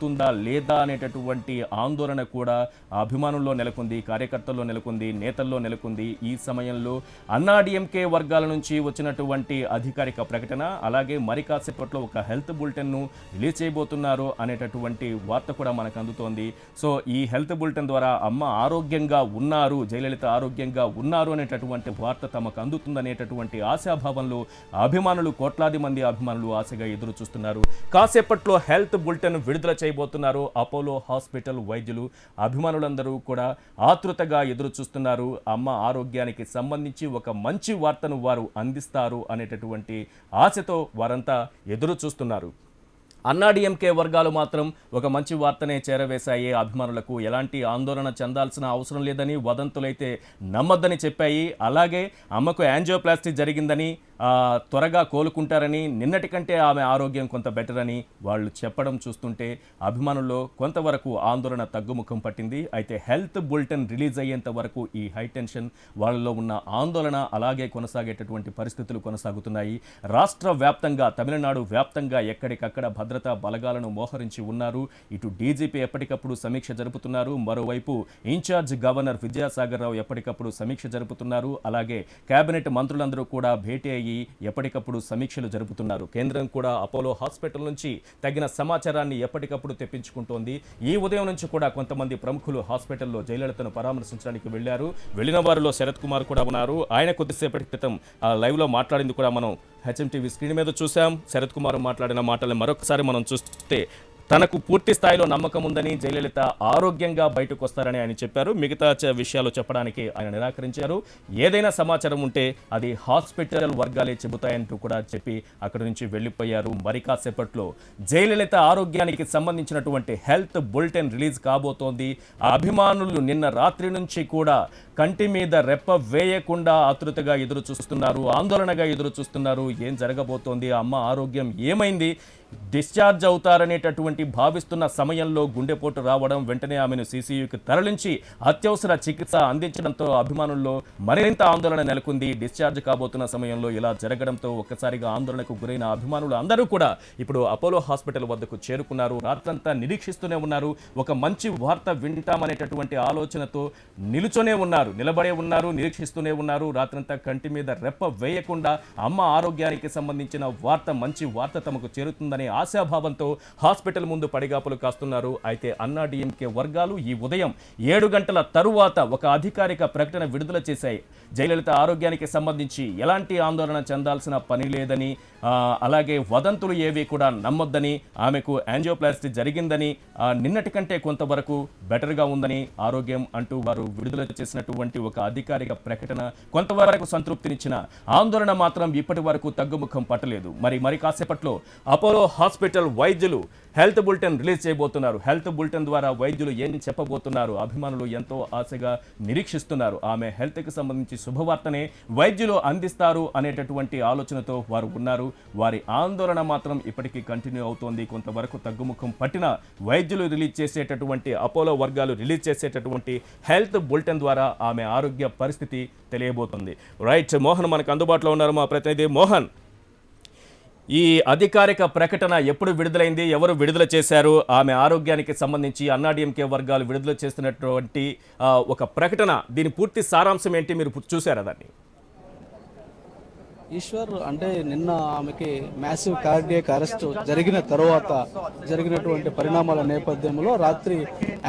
తుందా లేదా అనేటటువంటి ఆందోళన కూడా అభిమానుల్లో నెలకొంది, కార్యకర్తల్లో నెలకొంది, నేతల్లో నెలకొంది. ఈ సమయంలో అన్నాడీఎంకే వర్గాల నుంచి వచ్చినటువంటి అధికారిక ప్రకటన, అలాగే మరి కాసేపట్లో ఒక హెల్త్ బులెటిన్ను రిలీజ్ చేయబోతున్నారు అనేటటువంటి వార్త కూడా మనకు అందుతోంది. సో ఈ హెల్త్ బులెటిన్ ద్వారా అమ్మ ఆరోగ్యంగా ఉన్నారు, జయలలిత ఆరోగ్యంగా ఉన్నారు అనేటటువంటి వార్త తమకు అందుతుందనేటటువంటి ఆశాభావంలో అభిమానులు, కోట్లాది మంది అభిమానులు ఆశగా ఎదురు చూస్తున్నారు. కాసేపట్లో హెల్త్ బులెటిన్ విడుదల చేయబోతున్నారు అపోలో హాస్పిటల్ వైద్యులు. అభిమానులందరూ కూడా ఆతృతగా ఎదురు చూస్తున్నారు. అమ్మ ఆరోగ్యానికి సంబంధించి ఒక మంచి వార్తను వారు అందిస్తారు అనేటటువంటి ఆశతో వారంతా ఎదురు చూస్తున్నారు. అన్నాడీఎంకే వర్గాలు మాత్రం ఒక మంచి వార్తనే చేరవేశాయి. అభిమానులకు ఎలాంటి ఆందోళన చెందాల్సిన అవసరం లేదని, వదంతులైతే నమ్మద్దని చెప్పాయి. అలాగే అమ్మకు యాంజియోప్లాస్టీ జరిగిందని, త్వరగా కోలుకుంటారని, నిన్నటి కంటే ఆమె ఆరోగ్యం కొంత బెటర్ అని వాళ్ళు చెప్పడం చూస్తుంటే అభిమానుల్లో కొంతవరకు ఆందోళన తగ్గుముఖం పట్టింది. అయితే హెల్త్ బులెటిన్ రిలీజ్ అయ్యేంత వరకు ఈ హై టెన్షన్, వాళ్ళలో ఉన్న ఆందోళన అలాగే కొనసాగేటటువంటి పరిస్థితులు కొనసాగుతున్నాయి. రాష్ట్ర వ్యాప్తంగా, తమిళనాడు వ్యాప్తంగా ఎక్కడికక్కడ భద్రతా బలగాలను మోహరించి ఉన్నారు. ఇటు డీజీపీ ఎప్పటికప్పుడు సమీక్ష జరుపుతున్నారు. మరోవైపు ఇన్ఛార్జ్ గవర్నర్ విద్యాసాగర్ రావు ఎప్పటికప్పుడు సమీక్ష జరుపుతున్నారు. అలాగే కేబినెట్ మంత్రులందరూ కూడా భేటీ అయ్యి ఎప్పటికప్పుడు సమీక్షలు జరుపుతున్నారు. కేంద్రం కూడా అపోలో హాస్పిటల్ నుంచి తగిన సమాచారాన్ని ఎప్పటికప్పుడు తెప్పించుకుంటోంది. ఈ ఉదయం నుంచి కూడా కొంతమంది ప్రముఖులు హాస్పిటల్లో జయలలితను పరామర్శించడానికి వెళ్లారు. వెళ్లిన వారిలో శరత్ కుమార్ కూడా ఉన్నారు. ఆయన కొద్దిసేపటి క్రితం లైవ్ లో మాట్లాడింది కూడా మనం హెచ్ఎంటీవీ స్క్రీన్ మీద చూసాం. శరత్ కుమార్ మాట్లాడిన మాటలను మరొకసారి మనం చూస్తే, తనకు పూర్తి స్థాయిలో నమ్మకం ఉందని, జయలలిత ఆరోగ్యంగా బయటకు వస్తారని ఆయన చెప్పారు. మిగతా విషయాలు చెప్పడానికి ఆయన నిరాకరించారు. ఏదైనా సమాచారం ఉంటే అది హాస్పిటల్ వర్గాలే చెబుతాయంటూ కూడా చెప్పి అక్కడి నుంచి వెళ్ళిపోయారు. మరి కాసేపట్లో జయలలిత ఆరోగ్యానికి సంబంధించినటువంటి హెల్త్ బులెటిన్ రిలీజ్ కాబోతోంది. అభిమానులు నిన్న రాత్రి నుంచి కూడా కంటి మీద రెప్ప వేయకుండా ఆతృతగా ఎదురు చూస్తున్నారు, ఆందోళనగా ఎదురు చూస్తున్నారు. ఏం జరగబోతోంది, అమ్మ ఆరోగ్యం ఏమైంది, డిశ్చార్జ్ అవుతారనేటటువంటి భావిస్తున్న సమయంలో గుండెపోటు రావడం, వెంటనే ఆమెను సీసీయూకి తరలించి అత్యవసర చికిత్స అందించడంతో అభిమానుల్లో మరింత ఆందోళన నెలకొంది. డిశ్చార్జ్ కాబోతున్న సమయంలో ఇలా జరగడంతో ఒక్కసారిగా ఆందోళనకు గురైన అభిమానులు అందరూ కూడా ఇప్పుడు అపోలో హాస్పిటల్ వద్దకు చేరుకున్నారు. రాత్రంతా నిరీక్షిస్తూనే ఉన్నారు. ఒక మంచి వార్త వింటామనేటటువంటి ఆలోచనతో నిలబడే ఉన్నారు, నిరీక్షిస్తూనే ఉన్నారు. రాత్రంతా కంటి మీద రెప్ప వేయకుండా అమ్మ ఆరోగ్యానికి సంబంధించిన వార్త, మంచి వార్త తమకు చేరుతుందనే ఆశాభావంతో హాస్పిటల్ ముందు పడిగాపులు కాస్తున్నారు. అయితే అన్నాడీఎంకే వర్గాలు ఈ ఉదయం 7 గంటల తరువాత ఒక అధికారిక ప్రకటన విడుదల చేశాయి. జయలలిత ఆరోగ్యానికి సంబంధించి ఎలాంటి ఆందోళన చెందాల్సిన పని లేదని, అలాగే వదంతులు ఏవి కూడా నమ్మొద్దని, ఆమెకు యాంజియోప్లాస్టీ జరిగిందని, నిన్నటి కంటే కొంతవరకు బెటర్గా ఉందని ఆరోగ్యం అంటూ వారు విడుదల చేసినటువంటి ఒక అధికారిక ప్రకటన కొంతవరకు సంతృప్తినిచ్చిన, ఆందోళన మాత్రం ఇప్పటి వరకు తగ్గుముఖం పట్టలేదు. మరి కాసేపట్లో అపోలో హాస్పిటల్ వైద్యులు హెల్త్ బులెటిన్ రిలీజ్ చేయబోతున్నారు. హెల్త్ బులెటిన్ ద్వారా వైద్యులు ఏం చెప్పబోతున్నారు, అభిమానులు ఎంతో ఆశగా నిరీక్షిస్తున్నారు. ఆమె హెల్త్కి సంబంధించి శుభవార్తనే వైద్యులు అందిస్తారు అనేటటువంటి ఆలోచనతో వారు ఉన్నారు. వారి ఆందోళన మాత్రం ఇప్పటికీ కంటిన్యూ అవుతోంది. కొంతవరకు తగ్గుముఖం పట్టిన వైద్యులు రిలీజ్ చేసేటటువంటి, అపోలో వర్గాలు రిలీజ్ చేసేటటువంటి హెల్త్ బులెటిన్ ద్వారా ఆమె ఆరోగ్య పరిస్థితి తెలియబోతుంది. రైట్, మోహన్ మనకు అందుబాటులో ఉన్నారు, మా ప్రతినిధి మోహన్. ఈ అధికారిక ప్రకటన ఎప్పుడు విడుదలైంది, ఎవరు విడుదల చేశారు, ఆమె ఆరోగ్యానికి సంబంధించి అన్నాడీఎంకే వర్గాలు విడుదల చేస్తున్నటువంటి ఒక ప్రకటన, దీని పూర్తి సారాంశం ఏంటి, మీరు చూసారా దాన్ని? ఈశ్వర్, అంటే నిన్న ఆమెకి మ్యాసివ్ కార్డియాక్ అరెస్ట్ జరిగిన తర్వాత జరిగినటువంటి పరిణామాల నేపథ్యంలో రాత్రి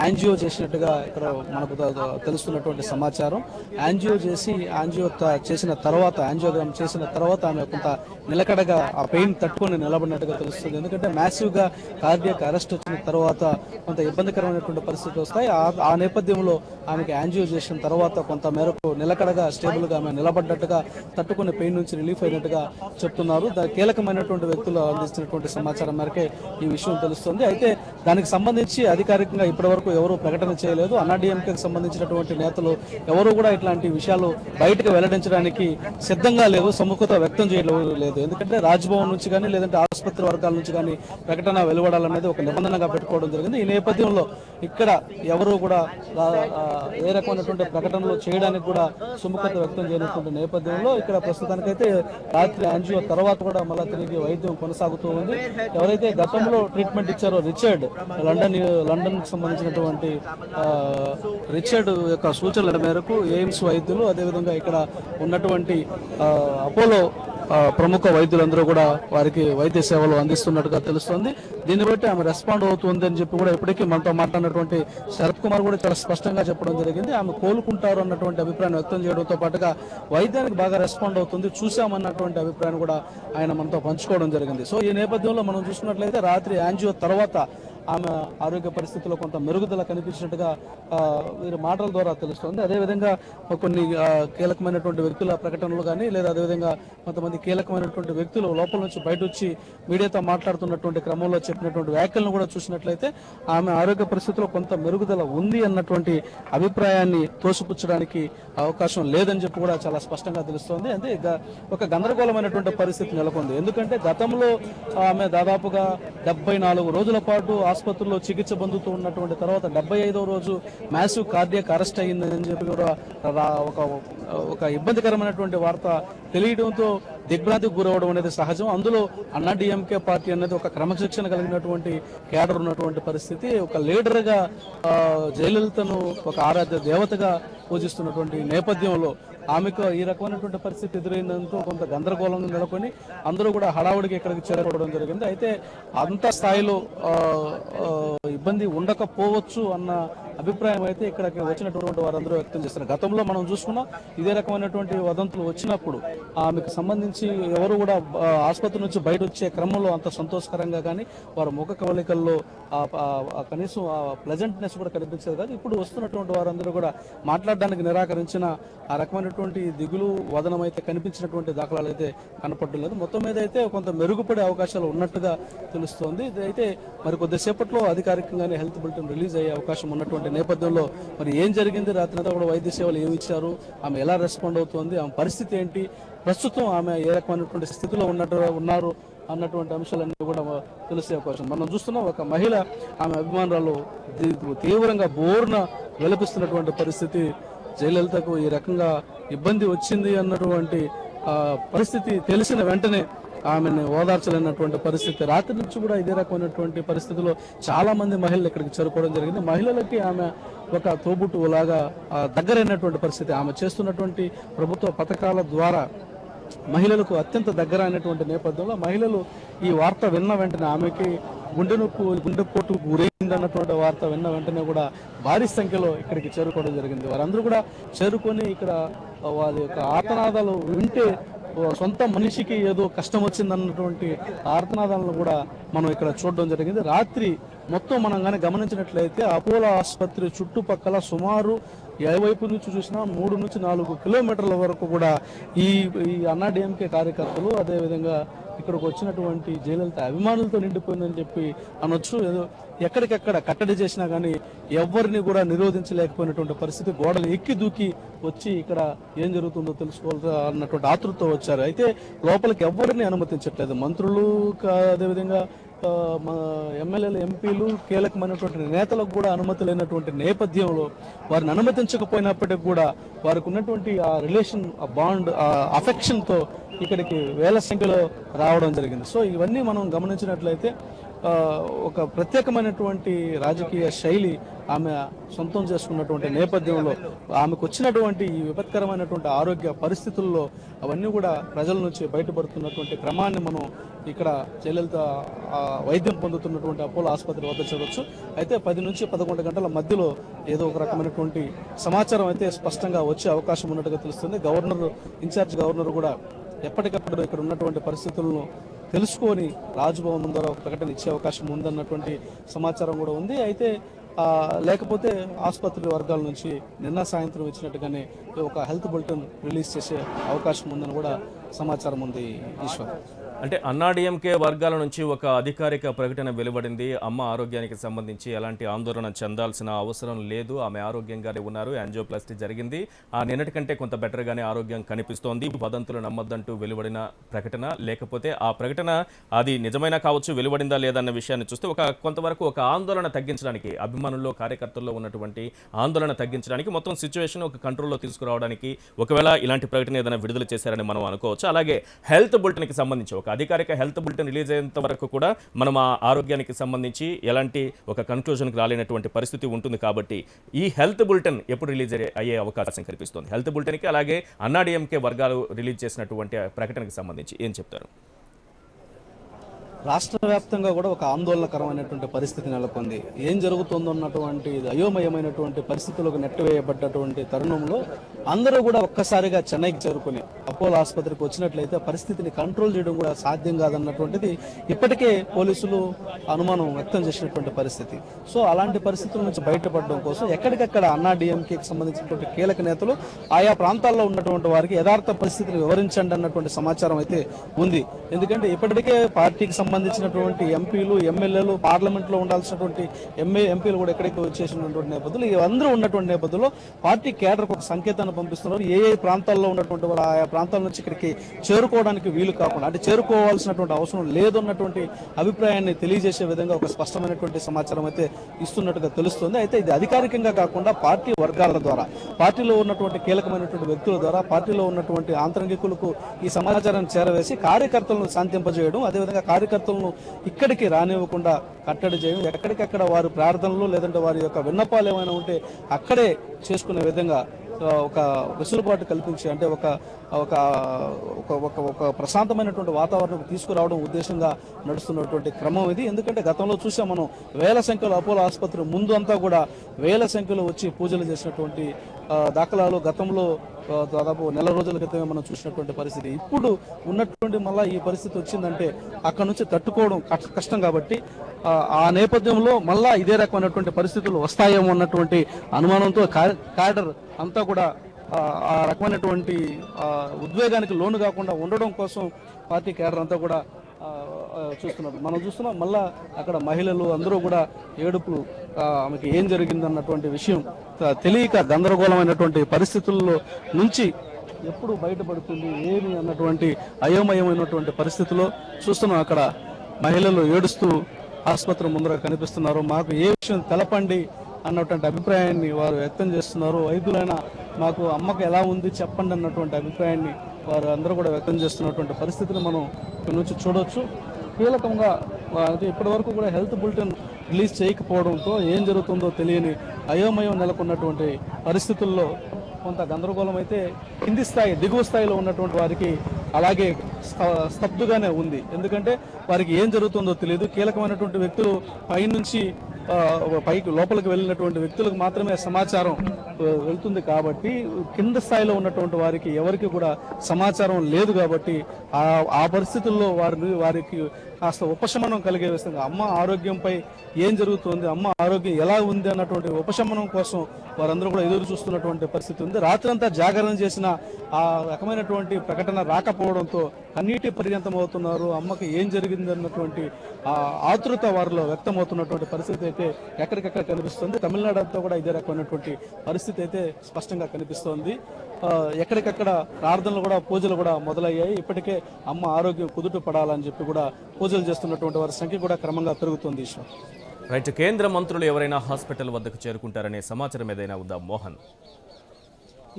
యాంజియో చేసినట్టుగా ఇక్కడ మనకు తెలుస్తున్నటువంటి సమాచారం. యాంజియో చేసిన తర్వాత, యాంజియోగ్రామ్ చేసిన తర్వాత ఆమె కొంత నిలకడగా ఆ పెయిన్ తట్టుకొని నిలబడినట్టుగా తెలుస్తుంది. ఎందుకంటే మ్యాసివ్గా కార్డియాక్ అరెస్ట్ వచ్చిన తర్వాత కొంత ఇబ్బందికరమైనటువంటి పరిస్థితులు వస్తాయి. ఆ నేపథ్యంలో ఆమెకి యాంజియో చేసిన తర్వాత కొంత మేరకు నిలకడగా, స్టేబుల్గా ఆమె నిలబడ్డట్టుగా, తట్టుకునే పెయిన్ నుంచి రిలీఫ్ అయినట్టుగా చెప్తున్నారు. కీలకమైనటువంటి వ్యక్తులు అందిస్తున్నటువంటి సమాచారం మేరకే ఈ విషయం తెలుస్తుంది. అయితే దానికి సంబంధించి అధికారికంగా ఇప్పటివరకు ఎవరు ప్రకటన చేయలేదు. అన్నాడీఎంకేకి సంబంధించినటువంటి నేతలు ఎవరు కూడా ఇట్లాంటి విషయాలు బయటకు వెల్లడించడానికి సిద్ధంగా లేదు, సముఖత వ్యక్తం చేయడం లేదు. ఎందుకంటే రాజ్భవన్ నుంచి కానీ, లేదంటే ఆసుపత్రి వర్గాల నుంచి కానీ ప్రకటన వెలువడాలనేది ఒక నిబంధనగా పెట్టుకోవడం జరిగింది. ఈ నేపథ్యంలో ఇక్కడ ఎవరు కూడా ఏ రకమైనటువంటి ప్రకటనలు చేయడానికి కూడా సుముఖత వ్యక్తం చేయనటువంటి నేపథ్యంలో ఇక్కడ ప్రస్తుతానికైతే రాత్రి యాంజియో తర్వాత కూడా మళ్ళీ తిరిగి వైద్యం కొనసాగుతూ ఉంది. ఎవరైతే గతంలో ట్రీట్మెంట్ ఇచ్చారో రిచర్డ్, లండన్కి సంబంధించినటువంటి రిచర్డ్ యొక్క సూచనల మేరకు ఎయిమ్స్ వైద్యులు, అదేవిధంగా ఇక్కడ ఉన్నటువంటి అపోలో ప్రముఖ వైద్యులందరూ కూడా వారికి వైద్య సేవలు అందిస్తున్నట్టుగా తెలుస్తోంది. దీన్ని బట్టి ఆమె రెస్పాండ్ అవుతుంది అని చెప్పి కూడా ఇప్పటికీ మనతో మాట్లాడినటువంటి శరత్ కుమార్ కూడా చాలా స్పష్టంగా చెప్పడం జరిగింది. ఆమె కోలుకుంటారు అన్నటువంటి అభిప్రాయం వ్యక్తం చేయడంతో పాటుగా వైద్యానికి బాగా రెస్పాండ్ అవుతుంది, చూసామన్నటువంటి అభిప్రాయాన్ని కూడా ఆయన మనతో పంచుకోవడం జరిగింది. సో ఈ నేపథ్యంలో మనం చూసుకున్నట్లయితే రాత్రి యాంజియో తర్వాత ఆమె ఆరోగ్య పరిస్థితుల్లో కొంత మెరుగుదల కనిపించినట్టుగా వీరి మాటల ద్వారా తెలుస్తుంది. అదేవిధంగా కొన్ని కీలకమైనటువంటి వ్యక్తుల ప్రకటనలు కానీ, లేదా అదేవిధంగా కొంతమంది కీలకమైనటువంటి వ్యక్తులు లోపల నుంచి బయట వచ్చి మీడియాతో మాట్లాడుతున్నటువంటి క్రమంలో చెప్పినటువంటి వ్యాఖ్యలను కూడా చూసినట్లయితే ఆమె ఆరోగ్య పరిస్థితుల్లో కొంత మెరుగుదల ఉంది అన్నటువంటి అభిప్రాయాన్ని తోసిపుచ్చడానికి అవకాశం లేదని చెప్పి కూడా చాలా స్పష్టంగా తెలుస్తోంది. అంటే ఒక గందరగోళమైనటువంటి పరిస్థితి నెలకొంది. ఎందుకంటే గతంలో ఆమె దాదాపుగా 74 రోజుల పాటు ఆసుపత్రిలో చికిత్స పొందుతూ ఉన్నటువంటి తర్వాత 75వ రోజు మ్యాసివ్ కార్డియాక్ అరెస్ట్ అయ్యిందని చెప్పి కూడా ఒక ఇబ్బందికరమైనటువంటి వార్త తెలియడంతో దిగ్భ్రాంతికి గురవడం అనేది సహజం. అందులో అన్నా డిఎంకే పార్టీ అనేది ఒక క్రమశిక్షణ కలిగినటువంటి కేడర్ ఉన్నటువంటి పరిస్థితి. ఒక లీడర్గా జయలలితను ఒక ఆరాధ్య దేవతగా పూజిస్తున్నటువంటి నేపథ్యంలో ఆమెకు ఈ రకమైనటువంటి పరిస్థితి ఎదురైనందుకు కొంత గందరగోళంగా నెలకొని అందరూ కూడా హడావుడికి ఇక్కడికి చేరుకోవడం జరిగింది. అయితే అంత స్థాయిలో ఇబ్బంది ఉండకపోవచ్చు అన్న అభిప్రాయం అయితే ఇక్కడికి వచ్చినటువంటి వారందరూ వ్యక్తం చేస్తున్నారు. గతంలో మనం చూసుకున్నాం ఇదే రకమైనటువంటి వదంతులు వచ్చినప్పుడు ఆమెకు సంబంధించి ఎవరు కూడా ఆసుపత్రి నుంచి బయట వచ్చే క్రమంలో అంత సంతోషకరంగా కానీ వారి ముఖ కవళికల్లో కనీసం ప్లెజెంట్నెస్ కూడా కనిపించేది కాదు. ఇప్పుడు వస్తున్నటువంటి వారందరూ కూడా మాట్లాడడానికి నిరాకరించిన ఆ రకమైనటువంటి దిగులు వదనం అయితే కనిపించినటువంటి దాఖలాలు అయితే కనపడలేదు. మొత్తం మీద అయితే కొంత మెరుగుపడే అవకాశాలు ఉన్నట్టుగా తెలుస్తోంది. ఇది అయితే మరి కొద్దిసేపట్లో అధికారికంగానే హెల్త్ బులెటిన్ రిలీజ్ అయ్యే అవకాశం ఉన్నటువంటి నేపథ్యంలో మరి ఏం జరిగింది, రాత్రి కూడా వైద్య సేవలు ఏమి ఇచ్చారు, ఆమె ఎలా రెస్పాండ్ అవుతుంది, ఆమె పరిస్థితి ఏంటి, ప్రస్తుతం ఆమె ఏ రకమైనటువంటి స్థితిలో ఉన్నారు అన్నటువంటి అంశాలన్నీ కూడా తెలిసే అవకాశం. మనం చూస్తున్నాం ఒక మహిళ ఆమె అభిమానురాలు తీవ్రంగా బోర్న విలపిస్తున్నటువంటి పరిస్థితి. జయలలితకు ఈ రకంగా ఇబ్బంది వచ్చింది అన్నటువంటి పరిస్థితి తెలిసిన వెంటనే ఆమెను ఓదార్చలేనటువంటి పరిస్థితి. రాత్రి నుంచి కూడా ఇదే రకమైనటువంటి పరిస్థితిలో చాలా మంది మహిళలు ఇక్కడికి చేరుకోవడం జరిగింది. మహిళలకి ఆమె ఒక తోబుట్టులాగా దగ్గరైనటువంటి పరిస్థితి. ఆమె చేస్తున్నటువంటి ప్రభుత్వ పథకాల ద్వారా మహిళలకు అత్యంత దగ్గర అయినటువంటి నేపథ్యంలో మహిళలు ఈ వార్త విన్న వెంటనే ఆమెకి గుండెపోటుకు గురైంది అన్నటువంటి వార్త విన్న వెంటనే కూడా భారీ సంఖ్యలో ఇక్కడికి చేరుకోవడం జరిగింది. వారందరూ కూడా చేరుకొని ఇక్కడ వారి యొక్క ఆర్తనాదాలు వింటే సొంత మనిషికి ఏదో కష్టం వచ్చిందన్నటువంటి ఆర్తనాదాలను కూడా మనం ఇక్కడ చూడడం జరిగింది. రాత్రి మొత్తం మనం కానీ గమనించినట్లయితే అపోలో ఆసుపత్రి చుట్టుపక్కల సుమారు ఏ వైపు నుంచి చూసినా 3 నుంచి 4 కిలోమీటర్ల వరకు కూడా ఈ అన్నా డిఎంకే కార్యకర్తలు, అదేవిధంగా ఇక్కడికి వచ్చినటువంటి జయలలిత అభిమానులతో నిండిపోయిందని చెప్పి అనొచ్చు. ఏదో ఎక్కడికెక్కడ కట్టడి చేసినా కానీ ఎవరిని కూడా నిరోధించలేకపోయినటువంటి పరిస్థితి. గోడలు ఎక్కి దూకి వచ్చి ఇక్కడ ఏం జరుగుతుందో తెలుసుకోవాలి అన్నటువంటి ఆతృతతో వచ్చారు. అయితే లోపలికి ఎవరిని అనుమతించట్లేదు. మంత్రులు, అదేవిధంగా ఎమ్మెల్యేలు, ఎంపీలు, కీలకమైనటువంటి నేతలకు కూడా అనుమతి లేనటువంటి నేపథ్యంలో వారిని అనుమతించకపోయినప్పటికీ కూడా వారికి ఉన్నటువంటి ఆ రిలేషన్, ఆ బాండ్, ఆ అఫెక్షన్తో ఇక్కడికి వేల సంఖ్యలో రావడం జరిగింది. సో ఇవన్నీ మనం గమనించినట్లయితే ఒక ప్రత్యేకమైనటువంటి రాజకీయ శైలి ఆమె సొంతం చేసుకున్నటువంటి నేపథ్యంలో ఆమెకు వచ్చినటువంటి ఈ విపత్కరమైనటువంటి ఆరోగ్య పరిస్థితుల్లో అవన్నీ కూడా ప్రజల నుంచి బయటపడుతున్నటువంటి క్రమాన్ని మనం ఇక్కడ జయలలిత వైద్యం పొందుతున్నటువంటి అపోలో ఆసుపత్రి వద్ద చూడవచ్చు. అయితే 10 నుంచి 11 గంటల మధ్యలో ఏదో ఒక రకమైనటువంటి సమాచారం అయితే స్పష్టంగా వచ్చే అవకాశం ఉన్నట్టుగా తెలుస్తుంది. ఇన్ఛార్జ్ గవర్నర్ కూడా ఎప్పటికప్పుడు ఇక్కడ ఉన్నటువంటి పరిస్థితులను తెలుసుకొని రాజ్భవన్ ముందర ఒక ప్రకటన ఇచ్చే అవకాశం ఉందన్నటువంటి సమాచారం కూడా ఉంది. అయితే లేకపోతే ఆసుపత్రి వర్గాల నుంచి నిన్న సాయంత్రం ఇచ్చినట్టుగానే ఒక హెల్త్ బులెటిన్ రిలీజ్ చేసే అవకాశం ఉందని కూడా సమాచారం ఉంది. ఈశ్వర్, అంటే అన్నా డిఎంకే వర్గాల నుంచి ఒక అధికారిక ప్రకటన వెలువడింది. అమ్మ ఆరోగ్యానికి సంబంధించి ఎలాంటి ఆందోళన చెందాల్సిన అవసరం లేదు, ఆమె ఆరోగ్యంగానే ఉన్నారు, యాంజియోప్లాస్టీ జరిగింది, నిన్నటి కంటే కొంత బెటర్గానే ఆరోగ్యం కనిపిస్తోంది, వదంతులు నమ్మద్దంటూ వెలువడిన ప్రకటన. లేకపోతే ఆ ప్రకటన అది నిజమైనా కావచ్చు, వెలువడిందా లేదన్న విషయాన్ని చూస్తే కొంతవరకు ఒక ఆందోళన తగ్గించడానికి, అభిమానుల్లో, కార్యకర్తల్లో ఉన్నటువంటి ఆందోళన తగ్గించడానికి, మొత్తం సిచ్యువేషన్ ఒక కంట్రోల్లో తీసుకురావడానికి ఒకవేళ ఇలాంటి ప్రకటన ఏదైనా విడుదల చేశారని మనం అనుకోవచ్చు. అలాగే హెల్త్ బులెటిన్కి సంబంధించి ఒక అధికారిక హెల్త్ బులెటిన్ రిలీజ్ అయ్యేంత వరకు కూడా మనం ఆ ఆరోగ్యానికి సంబంధించి ఎలాంటి ఒక కన్క్లూజన్కి రాలేనటువంటి పరిస్థితి ఉంటుంది. కాబట్టి ఈ హెల్త్ బులెటిన్ ఎప్పుడు రిలీజ్ అయ్యే అవకాశం కనిపిస్తుంది? హెల్త్ బులెటిన్కి అలాగే అన్నాడీఎంకే వర్గాలు రిలీజ్ చేసినటువంటి ప్రకటనకి సంబంధించి ఏం చెప్తారు? రాష్ట్ర వ్యాప్తంగా కూడా ఒక ఆందోళనకరమైనటువంటి పరిస్థితి నెలకొంది. ఏం జరుగుతుందో అన్నటువంటి అయోమయమైనటువంటి పరిస్థితులకు నెట్టివేయబడ్డటువంటి తరుణంలో అందరూ కూడా ఒక్కసారిగా చెన్నైకి చేరుకుని అపోలో ఆసుపత్రికి వచ్చినట్లయితే పరిస్థితిని కంట్రోల్ చేయడం కూడా సాధ్యం కాదన్నటువంటిది ఇప్పటికే పోలీసులు అనుమానం వ్యక్తం చేసినటువంటి పరిస్థితి. సో అలాంటి పరిస్థితుల నుంచి బయటపడడం కోసం ఎక్కడికక్కడ అన్నాడీఎంకేకి సంబంధించినటువంటి కీలక నేతలు ఆయా ప్రాంతాల్లో ఉన్నటువంటి వారికి యథార్థ పరిస్థితిని వివరించండి అన్నటువంటి సమాచారం అయితే ఉంది. ఎందుకంటే ఇప్పటికే పార్టీకి సంబంధించినటువంటి ఎంపీలు, ఎమ్మెల్యేలు, పార్లమెంట్ లో ఉండాల్సినటువంటి ఎంపీలు కూడా ఎక్కడికి వచ్చేసినటువంటి నేపథ్యంలో ఇవందరూ ఉన్నటువంటి నేపథ్యంలో పార్టీ కేడర్కు ఒక సంకేతాన్ని పంపిస్తున్నారు. ఏ ప్రాంతాల్లో ఉన్నటువంటి వారు ఆయా ప్రాంతాల నుంచి ఇక్కడికి చేరుకోవడానికి వీలు కాకుండా, అంటే చేరుకోవాల్సినటువంటి అవసరం లేదన్నటువంటి అభిప్రాయాన్ని తెలియజేసే విధంగా ఒక స్పష్టమైనటువంటి సమాచారం అయితే ఇస్తున్నట్టుగా తెలుస్తుంది. అయితే ఇది అధికారికంగా కాకుండా పార్టీ వర్గాల ద్వారా, పార్టీలో ఉన్నటువంటి కీలకమైనటువంటి వ్యక్తుల ద్వారా, పార్టీలో ఉన్నటువంటి ఆంతరంగికులకు ఈ సమాచారాన్ని చేరవేసి కార్యకర్తలను శాంతింపజేయడం, అదేవిధంగా కార్యకర్తలను ఇక్కడికి రానివ్వకుండా కట్టడి చేయడం, ఎక్కడికక్కడ వారి ప్రార్థనలు లేదంటే వారి యొక్క విన్నపాలు ఏమైనా ఉంటే అక్కడే చేసుకునే విధంగా ఒక వెసులుబాటు కల్పించి, అంటే ఒక ఒక ఒక ఒక ప్రశాంతమైనటువంటి వాతావరణం తీసుకురావడం ఉద్దేశంగా నడుస్తున్నటువంటి క్రమం ఇది. ఎందుకంటే గతంలో చూసాం మనం, వేల సంఖ్యలో అపోలో ఆసుపత్రి ముందు అంతా కూడా వేల సంఖ్యలో వచ్చి పూజలు చేసినటువంటి దాఖలాలు గతంలో దాదాపు నెల రోజుల క్రితమే మనం చూసినటువంటి పరిస్థితి. ఇప్పుడు ఉన్నటువంటి మళ్ళీ ఈ పరిస్థితి వచ్చిందంటే అక్కడ నుంచి తట్టుకోవడం కష్టం. కాబట్టి ఆ నేపథ్యంలో మళ్ళా ఇదే రకమైనటువంటి పరిస్థితులు వస్తాయేమో అన్నటువంటి అనుమానంతో క్యాడర్ అంతా కూడా ఆ రకమైనటువంటి ఉద్వేగానికి లోను కాకుండా ఉండడం కోసం పార్టీ క్యాడర్ అంతా కూడా చూస్తున్నారు. మనం చూస్తున్నాం మళ్ళా అక్కడ మహిళలు అందరూ కూడా ఏడుపులు, ఆమెకి ఏం జరిగిందన్నటువంటి విషయం తెలియక గందరగోళమైనటువంటి పరిస్థితుల్లో నుంచి ఎప్పుడు బయటపడుతుంది ఏమి అన్నటువంటి అయోమయమైనటువంటి పరిస్థితుల్లో చూస్తున్నాం. అక్కడ మహిళలు ఏడుస్తూ ఆసుపత్రి ముందర కనిపిస్తున్నారు. మాకు ఏ విషయం తెలపండి అన్నటువంటి అభిప్రాయాన్ని వారు వ్యక్తం చేస్తున్నారు. వైద్యులైనా మాకు అమ్మకు ఎలా ఉంది చెప్పండి అన్నటువంటి అభిప్రాయాన్ని వారు అందరూ కూడా వ్యక్తం చేస్తున్నటువంటి పరిస్థితిని మనం ఇక్కడ నుంచి చూడవచ్చు. కీలకంగా ఇప్పటి వరకు కూడా హెల్త్ బులెటిన్ రిలీజ్ చేయకపోవడంతో ఏం జరుగుతుందో తెలియని అయోమయం నెలకొన్నటువంటి పరిస్థితుల్లో కొంత గందరగోళం అయితే కింది స్థాయి, దిగువ స్థాయిలో ఉన్నటువంటి వారికి అలాగే స్తబ్దుగానే ఉంది. ఎందుకంటే వారికి ఏం జరుగుతుందో తెలియదు. కీలకమైనటువంటి వ్యక్తులు పైనుంచి పైకి లోపలికి వెళ్ళినటువంటి వ్యక్తులకు మాత్రమే సమాచారం వెళ్తుంది. కాబట్టి కింద స్థాయిలో ఉన్నటువంటి వారికి ఎవరికి కూడా సమాచారం లేదు. కాబట్టి ఆ పరిస్థితుల్లో వారికి కాస్త ఉపశమనం కలిగే విధంగా అమ్మ ఆరోగ్యంపై ఏం జరుగుతుంది, అమ్మ ఆరోగ్యం ఎలా ఉంది అన్నటువంటి ఉపశమనం కోసం వారందరూ కూడా ఎదురు చూస్తున్నటువంటి పరిస్థితి ఉంది. రాత్రంతా జాగరణ చేసిన ఆ రకమైనటువంటి ప్రకటన రాకపోవడంతో కన్నీటి పర్యంతం అవుతున్నారు. అమ్మకి ఏం జరిగింది అన్నటువంటి ఆతృత వారిలో వ్యక్తమవుతున్నటువంటి పరిస్థితి అయితే ఎక్కడికెక్కడ కనిపిస్తుంది. తమిళనాడు అంతా కూడా ఇదే రకమైనటువంటి పరిస్థితి అయితే స్పష్టంగా కనిపిస్తోంది. ఎక్కడికక్కడ ప్రార్థనలు కూడా, పూజలు కూడా మొదలయ్యాయి. ఇప్పటికే అమ్మ ఆరోగ్యం కుదుట పడాలని చెప్పి కూడా పూజలు చేస్తున్నటువంటి వారి సంఖ్య కూడా క్రమంగా పెరుగుతుంది. ఈశ్వర్, రైట్. కేంద్ర మంత్రులు ఎవరైనా హాస్పిటల్ వద్దకు చేరుకుంటారనే సమాచారం ఏదైనా ఉందా మోహన్?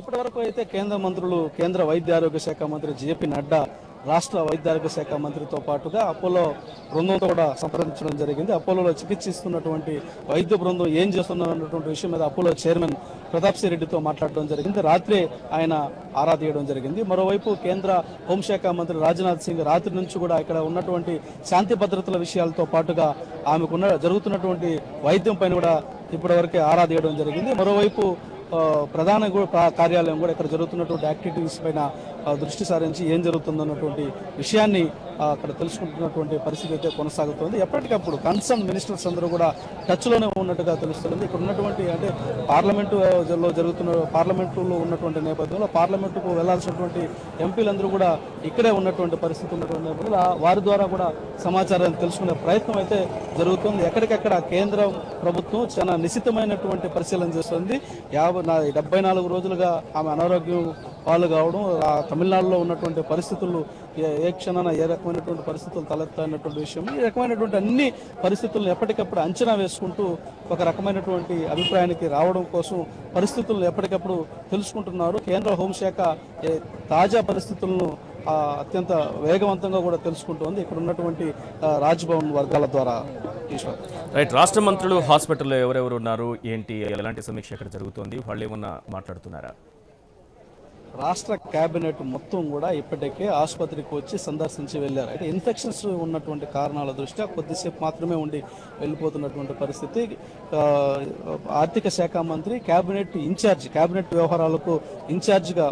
ఇప్పటి వరకు అయితే కేంద్ర మంత్రులు, కేంద్ర వైద్య ఆరోగ్య శాఖ మంత్రి జేపీ నడ్డా, రాష్ట్ర వైద్య ఆరోగ్య శాఖ మంత్రితో పాటుగా అపోలో బృందంతో కూడా సంప్రదించడం జరిగింది. అపోలోలో చికిత్సిస్తున్నటువంటి వైద్య బృందం ఏం చేస్తున్నారు అన్నటువంటి విషయం మీద అపోలో చైర్మన్ ప్రతాప్ సింగ్ రెడ్డితో మాట్లాడడం జరిగింది. రాత్రే ఆయన ఆరా తీయడం జరిగింది. మరోవైపు కేంద్ర హోంశాఖ మంత్రి రాజ్నాథ్ సింగ్ రాత్రి నుంచి కూడా ఇక్కడ ఉన్నటువంటి శాంతి భద్రతల విషయాలతో పాటుగా ఆమెకున్న జరుగుతున్నటువంటి వైద్యం పైన కూడా ఇప్పటివరకే ఆరా తీయడం జరిగింది. మరోవైపు ప్రధాన కార్యాలయం కూడా ఇక్కడ జరుగుతున్నటువంటి యాక్టివిటీస్ పైన దృష్టి సారించి ఏం జరుగుతుందన్నటువంటి విషయాన్ని అక్కడ తెలుసుకుంటున్నటువంటి పరిస్థితి అయితే కొనసాగుతుంది. ఎప్పటికప్పుడు కన్సర్న్ మినిస్టర్స్ అందరూ కూడా టచ్లోనే ఉన్నట్టుగా తెలుస్తుంది. ఇక్కడ ఉన్నటువంటి, అంటే పార్లమెంటులో ఉన్నటువంటి నేపథ్యంలో పార్లమెంటుకు వెళ్లాల్సినటువంటి ఎంపీలందరూ కూడా ఇక్కడే ఉన్నటువంటి పరిస్థితి ఉన్నటువంటి నేపథ్యంలో వారి ద్వారా కూడా సమాచారాన్ని తెలుసుకునే ప్రయత్నం అయితే జరుగుతుంది. ఎక్కడికక్కడ కేంద్ర ప్రభుత్వం చాలా నిశితమైనటువంటి పరిశీలన చేస్తుంది. 74 రోజులుగా ఆమె అనారోగ్యం పాలు కావడం, తమిళనాడులో ఉన్నటువంటి పరిస్థితులు ఏ క్షణాన ఏ రకమైనటువంటి పరిస్థితులు తలెత్తాయినటువంటి విషయం, ఈ రకమైనటువంటి అన్ని పరిస్థితులను ఎప్పటికప్పుడు అంచనా వేసుకుంటూ ఒక రకమైనటువంటి అభిప్రాయానికి రావడం కోసం పరిస్థితులను ఎప్పటికప్పుడు తెలుసుకుంటున్నారు. కేంద్ర హోంశాఖ తాజా పరిస్థితులను అత్యంత వేగవంతంగా కూడా తెలుసుకుంటోంది ఇక్కడ ఉన్నటువంటి రాజ్భవన్ వర్గాల ద్వారా. ఈశ్వర్, రైట్. రాష్ట్ర మంత్రులు హాస్పిటల్లో ఎవరెవరు ఉన్నారు, ఏంటి, ఎలాంటి సమీక్ష ఎక్కడ జరుగుతోంది, వాళ్ళు ఏమన్నా మాట్లాడుతున్నారా? రాష్ట్ర కేబినెట్ మొత్తం కూడా ఇప్పటికే ఆసుపత్రికి వచ్చి సందర్శించి వెళ్ళారు. అయితే ఇన్ఫెక్షన్స్ ఉన్నటువంటి కారణాల దృష్ట్యా కొద్దిసేపు మాత్రమే ఉండి వెళ్ళిపోతున్నటువంటి పరిస్థితి. ఆర్థిక శాఖ మంత్రి కేబినెట్ వ్యవహారాలకు ఇన్ఛార్జిగా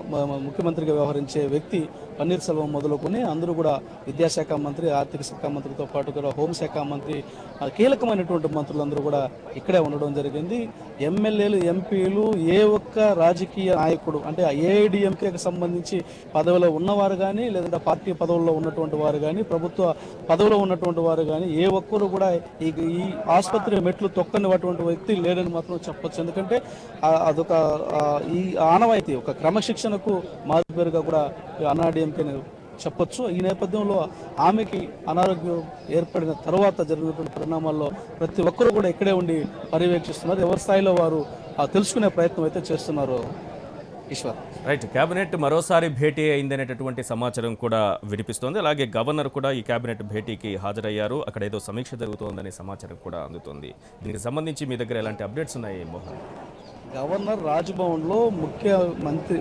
ముఖ్యమంత్రిగా వ్యవహరించే వ్యక్తి పన్నీర్సెల్వం మొదలుకొని అందరూ కూడా విద్యాశాఖ మంత్రి, ఆర్థిక శాఖ మంత్రితో పాటు కూడా హోంశాఖ మంత్రి, కీలకమైనటువంటి మంత్రులందరూ కూడా ఇక్కడే ఉండడం జరిగింది. ఎమ్మెల్యేలు, ఎంపీలు, ఏ ఒక్క రాజకీయ నాయకుడు అంటే ఏఐడిఎంకేకి సంబంధించి పదవిలో ఉన్నవారు కానీ, లేదంటే పార్టీ పదవుల్లో ఉన్నటువంటి వారు కానీ, ప్రభుత్వ పదవిలో ఉన్నటువంటి వారు కానీ ఏ ఒక్కరు కూడా ఈ ఆసుపత్రి మెట్లు తొక్కనిటువంటి వ్యక్తి లేడని మాత్రం చెప్పొచ్చు. ఎందుకంటే అదొక ఈ ఆనవాయితీ, ఒక క్రమశిక్షణకు మాదిరిగా కూడా అన్నాడీఎంకేని చెప్పొచ్చు. ఈ నేపథ్యంలో ఆమెకి అనారోగ్యం ఏర్పడిన తర్వాత జరిగినటువంటి పరిణామాల్లో ప్రతి ఒక్కరూ కూడా ఇక్కడే ఉండి పర్యవేక్షిస్తున్నారు. ఎవరి స్థాయిలో వారు తెలుసుకునే ప్రయత్నం అయితే చేస్తున్నారు. ఈశ్వర్, రైట్. కేబినెట్ మరోసారి భేటీ అయిందనేటటువంటి సమాచారం కూడా వినిపిస్తోంది. అలాగే గవర్నర్ కూడా ఈ కేబినెట్ భేటీకి హాజరయ్యారు. అక్కడ ఏదో సమీక్ష జరుగుతోందనే సమాచారం కూడా అందుతుంది. దీనికి సంబంధించి మీ దగ్గర ఎలాంటి అప్డేట్స్ ఉన్నాయి మోహన్? గవర్నర్ రాజ్భవన్లో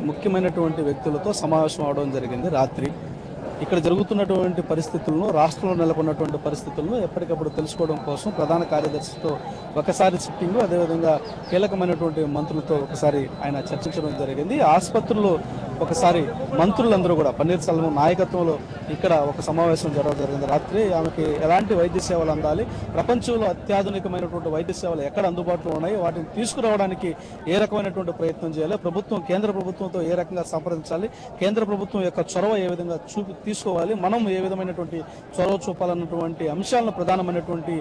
ముఖ్యమైనటువంటి వ్యక్తులతో సమావేశం అవడం జరిగింది రాత్రి. ఇక్కడ జరుగుతున్నటువంటి పరిస్థితులను, రాష్ట్రంలో నెలకొన్నటువంటి పరిస్థితులను ఎప్పటికప్పుడు తెలుసుకోవడం కోసం ప్రధాన కార్యదర్శితో ఒకసారి సిట్టింగు, అదేవిధంగా కీలకమైనటువంటి మంత్రులతో ఒకసారి ఆయన చర్చించడం జరిగింది. ఆసుపత్రుల్లో ఒకసారి మంత్రులందరూ కూడా పన్నీర్సెల్వం నాయకత్వంలో ఇక్కడ ఒక సమావేశం జరగడం జరిగింది రాత్రి. ఆమెకి ఎలాంటి వైద్య సేవలు అందాలి, ప్రపంచంలో అత్యాధునికమైనటువంటి వైద్య సేవలు ఎక్కడ అందుబాటులో ఉన్నాయి, వాటిని తీసుకురావడానికి ఏ రకమైనటువంటి ప్రయత్నం చేయాలి, కేంద్ర ప్రభుత్వంతో ఏ రకంగా సంప్రదించాలి, కేంద్ర ప్రభుత్వం యొక్క చొరవ ఏ విధంగా తీసుకోవాలి, మనం ఏ విధమైనటువంటి చొరవ చూపాలన్నటువంటి అంశాలను ప్రధానమైనటువంటి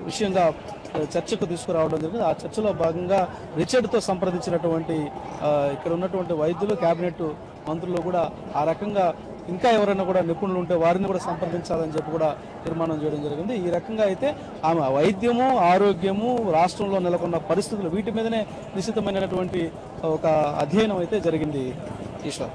విషయంగా చర్చకు తీసుకురావడం జరిగింది. ఆ చర్చలో భాగంగా రిచర్డ్తో సంప్రదించినటువంటి ఇక్కడ ఉన్నటువంటి వైద్యులు, కేబినెట్ మంత్రులు కూడా ఆ రకంగా ఇంకా ఎవరైనా కూడా నిపుణులు ఉంటే వారిని కూడా సంప్రదించాలని చెప్పి కూడా తీర్మానం చేయడం జరిగింది. ఈ రకంగా అయితే ఆమె వైద్యము, ఆరోగ్యము, రాష్ట్రంలో నెలకొన్న పరిస్థితులు వీటి మీదనే నిశ్చితమైనటువంటి ఒక అధ్యయనం అయితే జరిగింది. ఈశ్వర్,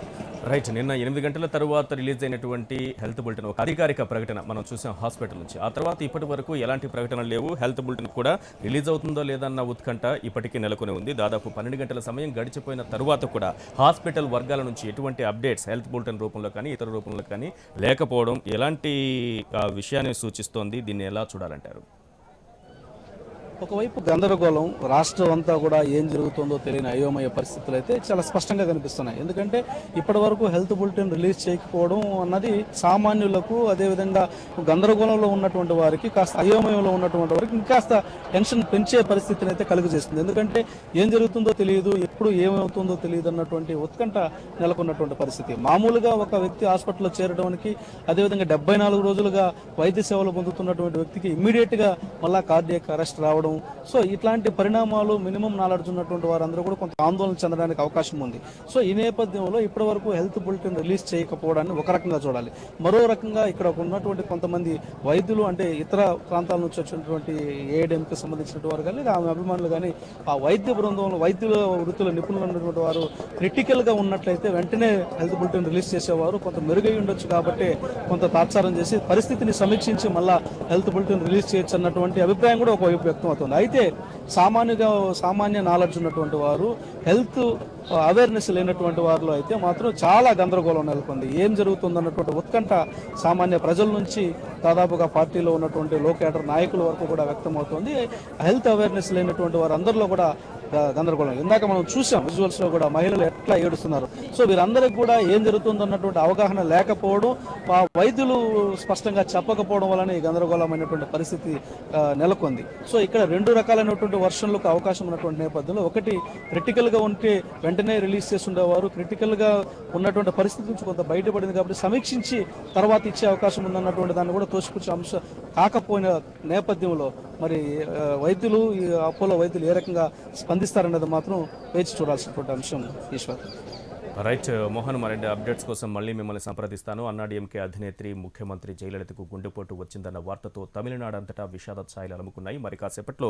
రైట్. నిన్న 8 గంటల తరువాత రిలీజ్ అయినటువంటి హెల్త్ బులెటిన్ ఒక అధికారిక ప్రకటన మనం చూసాం హాస్పిటల్ నుంచి. ఆ తర్వాత ఇప్పటి వరకు ఎలాంటి ప్రకటనలు లేవు. హెల్త్ బులెటిన్ కూడా రిలీజ్ అవుతుందో లేదన్న ఉత్కంఠ ఇప్పటికీ నెలకొని ఉంది. దాదాపు 12 గంటల సమయం గడిచిపోయిన తరువాత కూడా హాస్పిటల్ వర్గాల నుంచి ఎటువంటి అప్డేట్స్ హెల్త్ బులెటిన్ రూపంలో కానీ ఇతర రూపంలో కానీ లేకపోవడం ఎలాంటి విషయాన్ని సూచిస్తోంది? దీన్ని ఎలా చూడాలంటారు? ఒకవైపు గందరగోళం, రాష్ట్రం అంతా కూడా ఏం జరుగుతుందో తెలియని అయోమయ పరిస్థితులు అయితే చాలా స్పష్టంగా కనిపిస్తున్నాయి. ఎందుకంటే ఇప్పటి వరకు హెల్త్ బులెటిన్ రిలీజ్ చేయకపోవడం అన్నది సామాన్యులకు, అదేవిధంగా గందరగోళంలో ఉన్నటువంటి వారికి, కాస్త అయోమయంలో ఉన్నటువంటి వారికి ఇంకాస్త టెన్షన్ పెంచే పరిస్థితిని అయితే కలుగజేస్తుంది. ఎందుకంటే ఏం జరుగుతుందో తెలియదు, ఎప్పుడు ఏమవుతుందో తెలియదు అన్నటువంటి ఉత్కంఠ నెలకొన్నటువంటి పరిస్థితి. మామూలుగా ఒక వ్యక్తి హాస్పిటల్లో చేరడానికి, అదేవిధంగా 74 రోజులుగా వైద్య సేవలు పొందుతున్నటువంటి వ్యక్తికి ఇమ్మీడియట్గా మళ్ళా కార్డియాక్ అరెస్ట్ రావడం, సో ఇట్లాంటి పరిణామాలు మినిమం నాలెడ్జ్ ఉన్నటువంటి వారందరూ కూడా కొంత ఆందోళన చెందడానికి అవకాశం ఉంది. సో ఈ నేపథ్యంలో ఇప్పటి వరకు హెల్త్ బులెటిన్ రిలీజ్ చేయకపోవడాన్ని ఒక రకంగా చూడాలి. మరో రకంగా ఇక్కడ ఉన్నటువంటి కొంతమంది వైద్యులు, అంటే ఇతర ప్రాంతాల నుంచి వచ్చినటువంటి ఏఐడిఎంకి సంబంధించిన వారు కానీ, ఆమె అభిమానులు కానీ, ఆ వైద్య బృందంలో వైద్యుల వృత్తుల నిపుణులు ఉన్నటువంటి వారు క్రిటికల్గా ఉన్నట్లయితే వెంటనే హెల్త్ బులెటిన్ రిలీజ్ చేసేవారు. కొంత మెరుగై ఉండొచ్చు కాబట్టి కొంత తాత్సారం చేసి పరిస్థితిని సమీక్షించి మళ్ళా హెల్త్ బులెటిన్ రిలీజ్ చేయొచ్చు అన్నటువంటి అభిప్రాయం కూడా ఒకవైపు వ్యక్తం అవుతుంది. అయితే సామాన్య నాలెడ్జ్ ఉన్నటువంటి వారు, హెల్త్ అవేర్నెస్ లేనటువంటి వారిలో అయితే మాత్రం చాలా గందరగోళం నెలకొంది. ఏం జరుగుతుందన్నటువంటి ఉత్కంఠ సామాన్య ప్రజల నుంచి దాదాపుగా పార్టీలో ఉన్నటువంటి లో కేడర్ నాయకుల వరకు కూడా వ్యక్తమవుతుంది. హెల్త్ అవేర్నెస్ లేనటువంటి వారు అందరిలో కూడా గందరగోళం. ఇందాక మనం చూసాం విజువల్స్ లో కూడా మహిళలు ఎట్లా ఏడుస్తున్నారు. సో వీరందరికీ కూడా ఏం జరుగుతుందన్నటువంటి అవగాహన లేకపోవడం, ఆ వైద్యులు స్పష్టంగా చెప్పకపోవడం వలన ఈ గందరగోళమైనటువంటి పరిస్థితి నెలకొంది. సో ఇక్కడ 2 రకాలైనటువంటి వర్షన్లకు అవకాశం ఉన్నటువంటి నేపథ్యంలో, ఒకటి క్రిటికల్ గా ఉంటే వెంటనే రిలీజ్ చేస్తుండేవారు, క్రిటికల్ గా ఉన్నటువంటి పరిస్థితి నుంచి కొంత బయటపడింది కాబట్టి సమీక్షించి తర్వాత ఇచ్చే అవకాశం ఉందన్నటువంటి దాన్ని కూడా తోసిపుచ్చే అంశం కాకపోయిన నేపథ్యంలో మరి వైద్యులు, ఈ అపోలో వైద్యులు ఏ రకంగా స్పందిస్తారనేది మాత్రం వేచి చూడాల్సినటువంటి అంశం. ఈశ్వర్, రైట్. మోహన్, మరిన్ని అప్డేట్స్ కోసం మళ్ళీ మిమ్మల్ని సంప్రదిస్తాను. అన్నాడీఎంకే అధినేత్రి ముఖ్యమంత్రి జయలలితకు గుండెపోటు వచ్చిందన్న వార్తతో తమిళనాడు అంతటా విషాద ఛాయలు అలుముకున్నాయి. మరి కాసేపట్లో